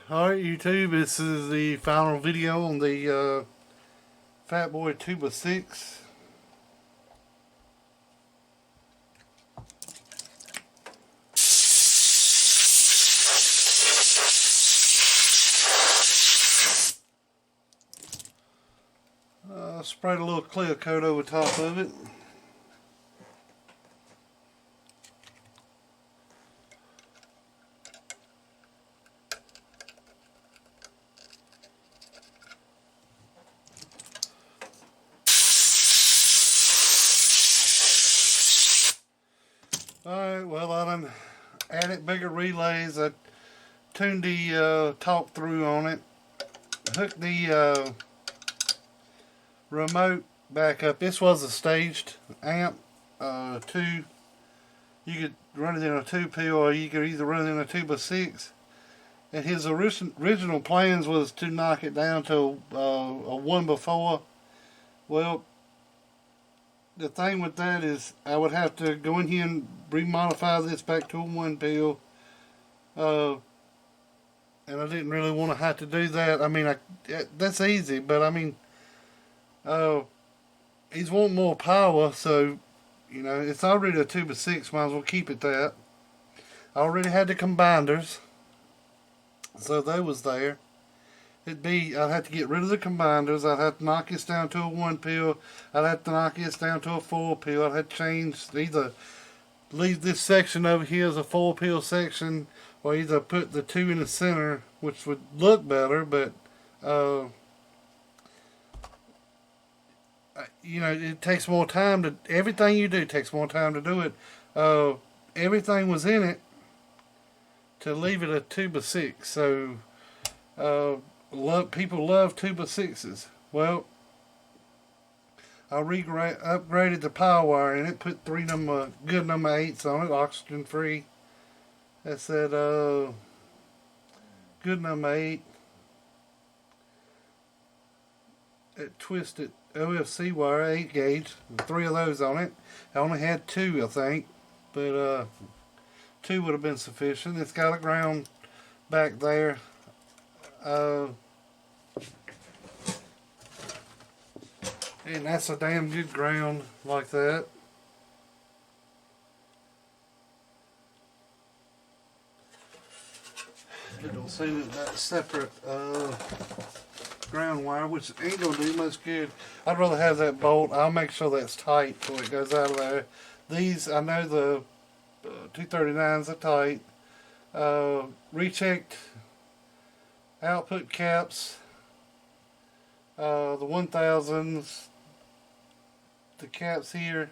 Alright YouTube, this is the final video on the Fatboy Tuba 6. Sprayed a little clear coat over top of it. Alright, well I done added bigger relays. I tuned the talk through on it. Hooked the remote back up. This was a staged amp. You could run it in a 2-pill or you could either run it in a Tuba 6. And his original plans was to knock it down to a 1x4. Well, the thing with that is I would have to go in here and remodify this back to a 1-pill. And I didn't really want to have to do that. I mean, that's easy, but I mean, he's wanting more power, so, you know, it's already a Tuba 6, might as well keep it that. I already had the combiners, so they was there. I'd have to get rid of the combiners. I'd have to knock this down to a 1-pill. I'd have to knock this down to a 4-pill. I'd have to change, either leave this section over here as a 4-pill section, or either put the 2 in the center, which would look better, but you know, it takes more time to, everything you do takes more time to do it. Everything was in it to leave it a Tuba 6, so people love Tuba 6s. Well, I upgraded the power wire in it, put 3 good number 8s on it, oxygen free. That said good number 8. It twisted OFC wire, 8 gauge, 3 of those on it. I only had 2, I think, but 2 would have been sufficient. It's got a ground back there. And that's a damn good ground like that. It don't seem that separate ground wire, which ain't gonna do much good. I'd rather have that bolt. I'll make sure that's tight before it goes out of there. These, I know the 239s are tight. Rechecked output caps, the 1000s, the caps here,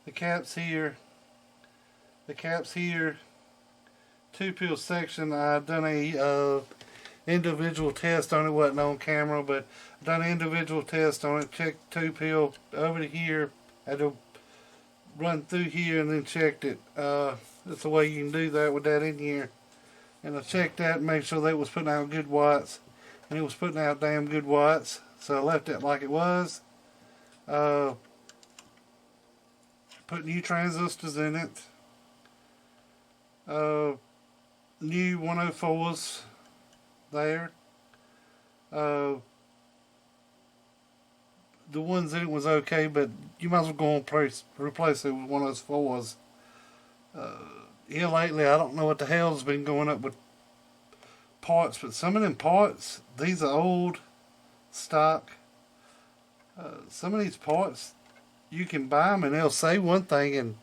the caps here, the caps here. 2-pill section. I've done a individual test on it. Wasn't on camera, but I've done an individual test on it. Checked 2-pill over to here. Had to run through here and then checked it. That's the way you can do that with that in here. And I checked that and made sure that it was putting out good watts, and it was putting out damn good watts. So I left it like it was. Put new transistors in it. New 104s there. The ones in it was okay, but you might as well go and replace it with one of those 4s. Here lately, I don't know what the hell's been going up with parts, but some of them parts, these are old stock. Some of these parts, you can buy them and they'll say one thing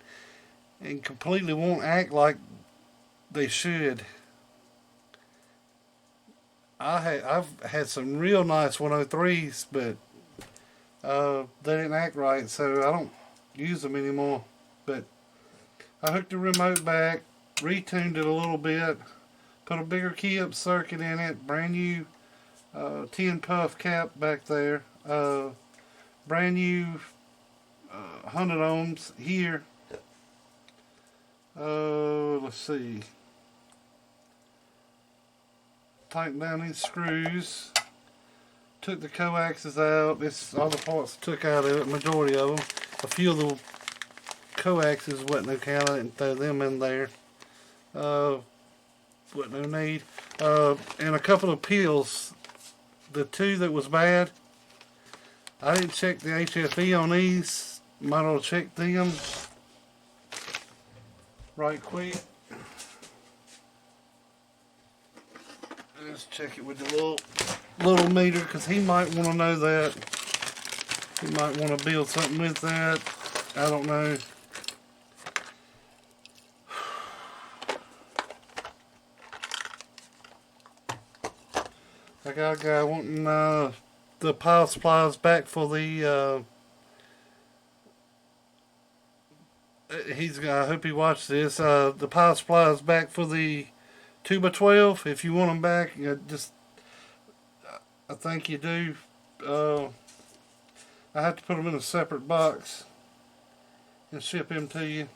and completely won't act like they should. I've had some real nice 103s, but they didn't act right, so I don't use them anymore. But I hooked the remote back, retuned it a little bit, put a bigger key up circuit in it, brand new 10 puff cap back there, brand new 100 ohms here. Let's see. Tighten down these screws. Took the coaxes out. This all the parts I took out of it, majority of them. A few of the coaxes wasn't okay. I didn't throw them in there. What no need. And a couple of peels. The two that was bad, I didn't check the HFE on these. Might as well check them right quick. Let's check it with the little meter, because he might want to know that. He might want to build something with that. I don't know. I got a guy wanting the power supplies back for the. I hope he watched this. The power supplies back for the 2x12. If you want them back, I think you do. I have to put them in a separate box and ship them to you.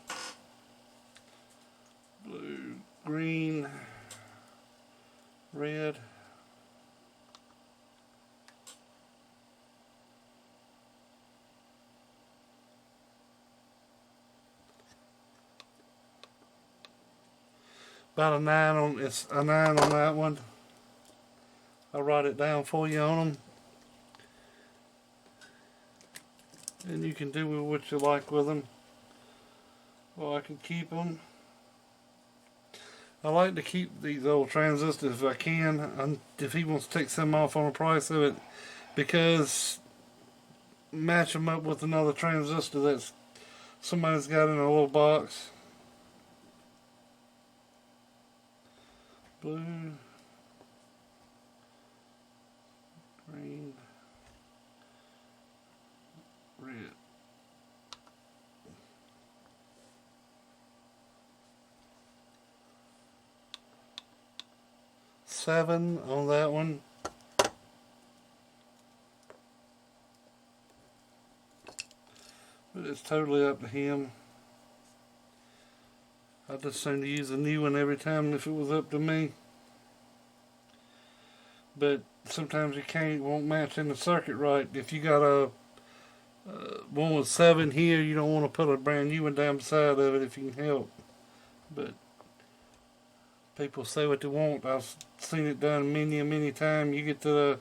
Blue, green, red. About a 9 on that one. I'll write it down for you on them. And you can do with what you like with them. Or I can keep them. I like to keep these old transistors if I can. If he wants to take some off on the price of it. Because match them up with another transistor that somebody's got in a little box. Blue, green, red. Seven on that one. But it's totally up to him. I'd just soon to use a new one every time if it was up to me. But sometimes you can't, it won't match in the circuit right. If you got a one with 7 here, you don't want to put a brand new one down beside of it if you can help. But people say what they want. I've seen it done many times. You get to the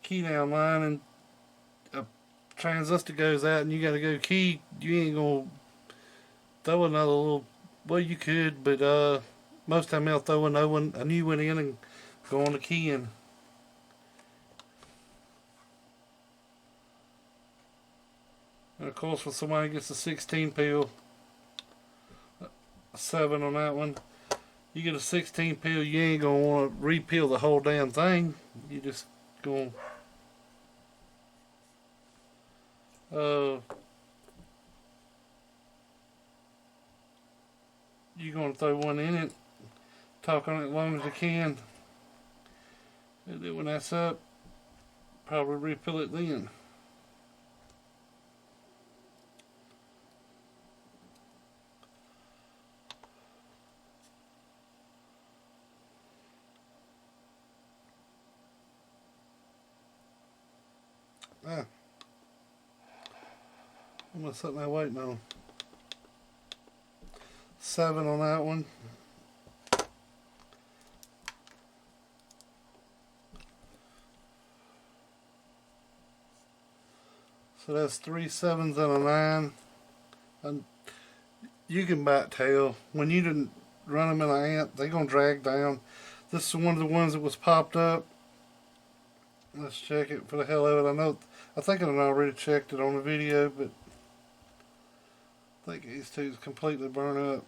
key down line and a transistor goes out and you got to go key. You ain't gonna throw another little. Well, you could, but most of the time they'll throw a new one in and go on the keying. And of course, when somebody gets a 16 peel, 7 on that one, you get a 16 peel, you ain't gonna want to re-peel the whole damn thing. You just gonna you're gonna throw one in it, talk on it as long as you can, and then when that's up, probably refill it then. I'm sitting there waiting on. 7 on that one. So that's 3 7s and a 9. And you can about tell when you didn't run them in an amp, they're gonna drag down. This is one of the ones that was popped up. Let's check it for the hell of it. I think I've already checked it on the video, but I think these two's completely burnt up,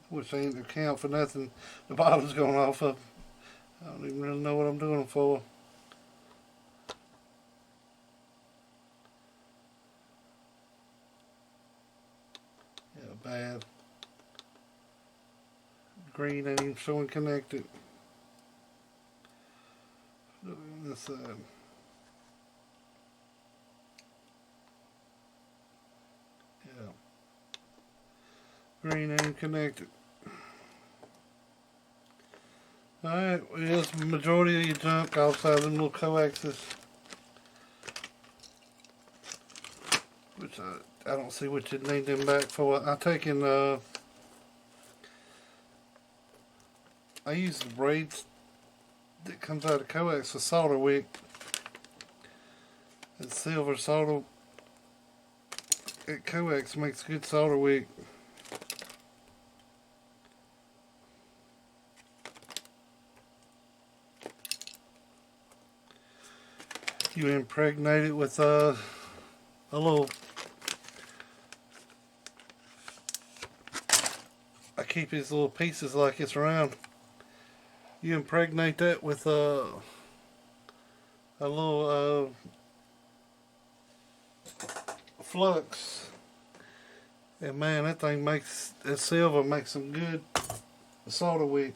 which ain't account for nothing. The bottom's going off of. I don't even really know what I'm doing for. Yeah, bad. Green ain't even showing connected. Look on this side. Yeah. Green ain't connected. Alright, well, here's the majority of your junk outside them little coaxes. Which I don't see what you'd need them back for. I'm taking I use the braids that comes out of coax for solder wick. And silver solder at coax makes good solder wick. You impregnate it with a little, I keep these little pieces like it's round. You impregnate that with a little flux, and man, that thing makes, that silver makes some good solder wick.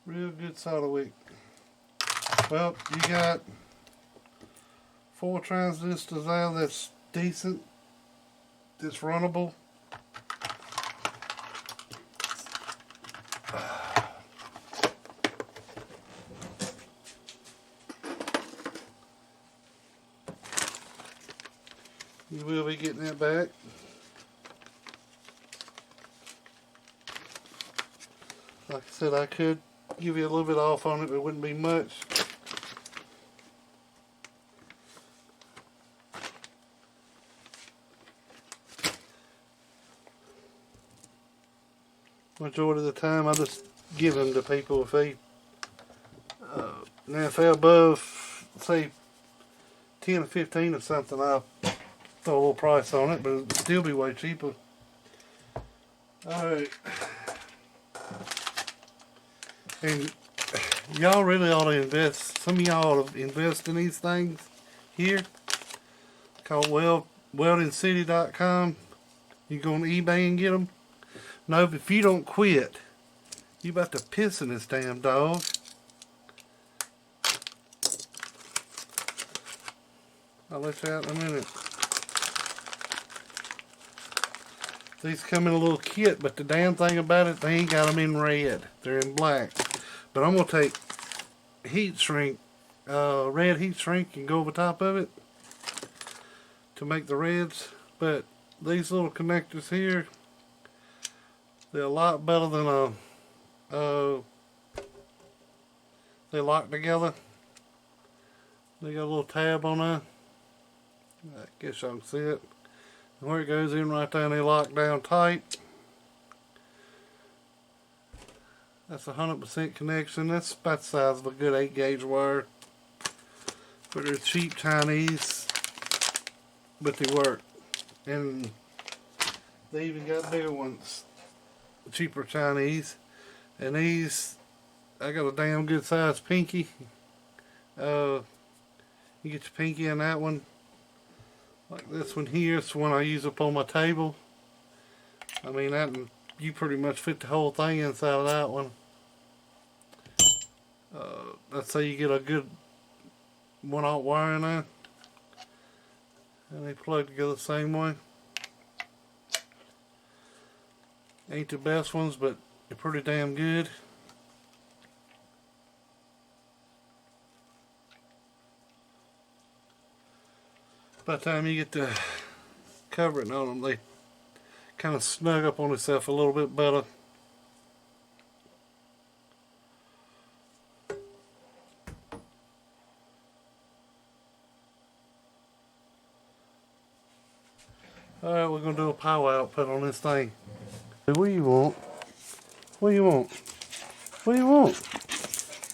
Real good solder wick. Well, you got 4 transistors now that's decent, that's runnable. You will be getting that back. Like I said, I could give you a little bit off on it, but it wouldn't be much. Majority of the time I just give them to people if they now if they're above say 10 or 15 or something, I'll throw a little price on it, but it'll still be way cheaper. Alright, and y'all really ought to invest, some of y'all ought to invest in these things here, called weldincity.com. You go on eBay and get them. No, but if you don't quit, you about to piss in this damn dog. I'll let you out in a minute. These come in a little kit, but the damn thing about it, they ain't got them in red. They're in black. But I'm going to take heat shrink, red heat shrink, and go over top of it to make the reds. But these little connectors here, they're a lot better than they lock together. They got a little tab on there. I guess y'all can see it. And where it goes in right there, and they lock down tight. That's a 100% connection. That's about the size of a good 8-gauge wire. But they're cheap Chinese, but they work. And they even got bigger ones, cheaper Chinese. And these, I got a damn good size pinky. You get your pinky in that one. Like this one here, it's the one I use up on my table. I mean, that, you pretty much fit the whole thing inside of that one. Let's say you get a good 1/0 wire in there, and they plug together the same way. Ain't the best ones, but they're pretty damn good. By the time you get to covering on them, they kind of snug up on itself a little bit better. Alright, we're going to do a power output on this thing. What do you want? What do you want? What do you want?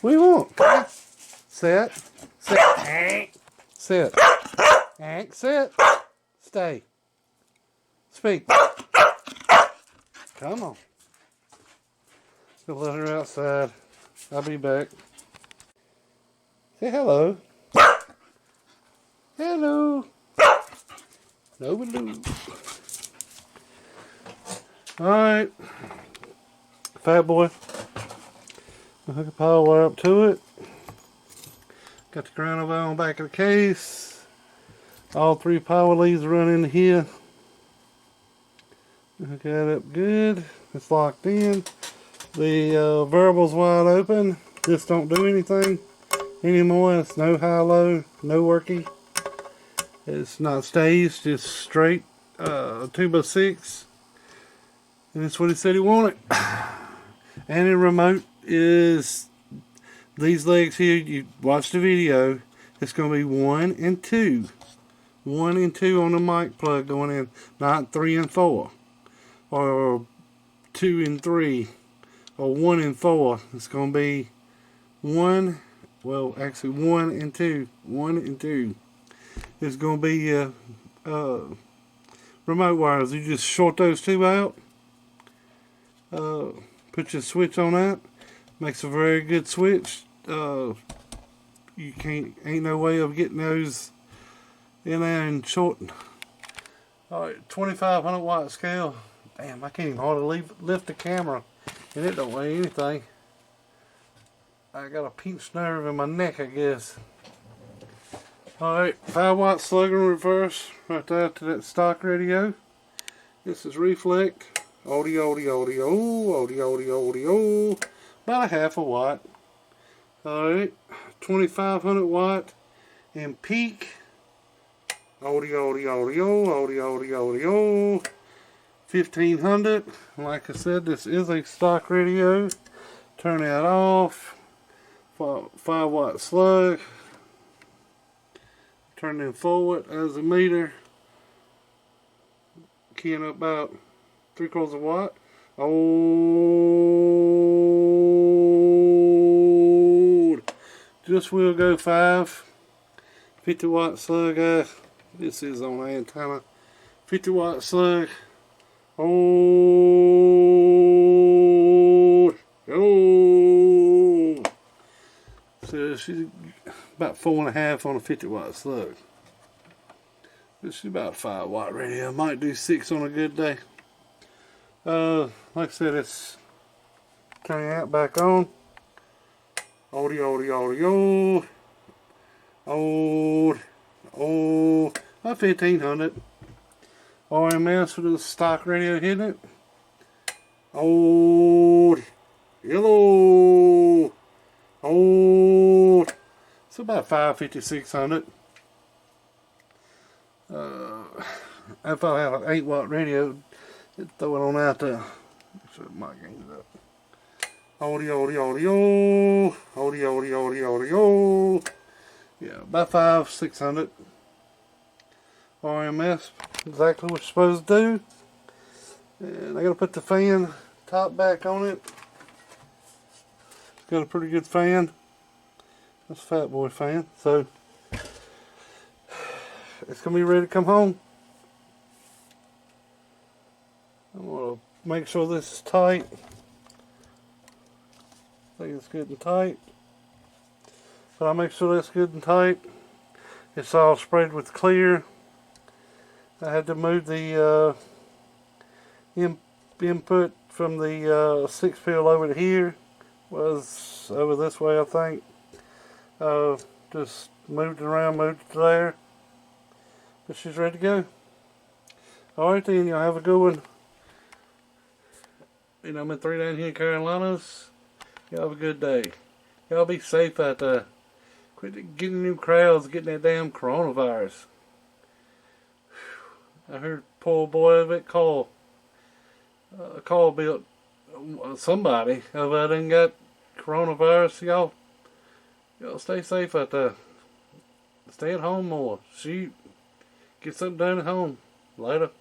What do you want? Sit. Sit. Sit. Sit. Stay. Speak. Come on. Go let her outside. I'll be back. Say hello. Hello. No balloon. Alright. Fatboy. I'll hook a power wire up to it. Got the ground over on the back of the case. All 3 power leads run into here. Hook that up good. It's locked in. The variable's wide open. This don't do anything anymore. It's no high-low, no worky. It's not staged, just straight 2x6. And that's what he said he wanted. And the remote is these legs here. You watch the video. It's going to be 1 and 2. 1 and 2 on the mic plug going in, not 3 and 4. Or 2 and 3. Or 1 and 4. It's going to be 1, well, actually 1 and 2. 1 and 2. It's going to be remote wires. You just short those two out. Put your switch on that. Makes a very good switch. You ain't no way of getting those in there and shorten. Alright, 2500 watt scale. Damn, I can't even hardly lift the camera, and it don't weigh anything. I got a pinched nerve in my neck, I guess. Alright, 5 watt slug in reverse right there to that stock radio. This is reflect. Audio, about a half a watt. Alright, 2500 watt and peak. Audio, 1500. Like I said, this is a stock radio. Turn that off. 5 watt slug. Turn them forward as a meter. Keying up about 3/4 watt. Old. Just will go 5. 50 watt slug. This is on antenna. 50 watt slug. Old. So she's about 4.5 on a 50 watt slug. This is about a 5 watt radio. Might do 6 on a good day. Like I said, it's turning that back on. Audio. Old. About 1500. RMS for the stock radio hitting it. Old. Yellow. Old. It's about 550-600. If I have an 8 watt radio, I'd throw it on out there. So my gain's up. Audio. Yeah, about 500-600. RMS, exactly what you're supposed to do. And I gotta put the fan top back on it. It's got a pretty good fan. That's a Fatboy fan. So it's gonna be ready to come home. I'm gonna make sure this is tight. I think it's good and tight. But I'll make sure that's good and tight. It's all sprayed with clear. I had to move the input from the 6 pin over to here. Was over this way, I think. Just moved it around, moved it to there. But she's ready to go. Alright then, y'all have a good one. And I'm in 3 down here in Carolinas. Y'all have a good day. Y'all be safe out there. Quit getting new crowds, getting that damn coronavirus. I heard poor boy of it call Bill, somebody about done got coronavirus. Y'all stay safe out there. Stay at home more. Shoot. Get something done at home. Later.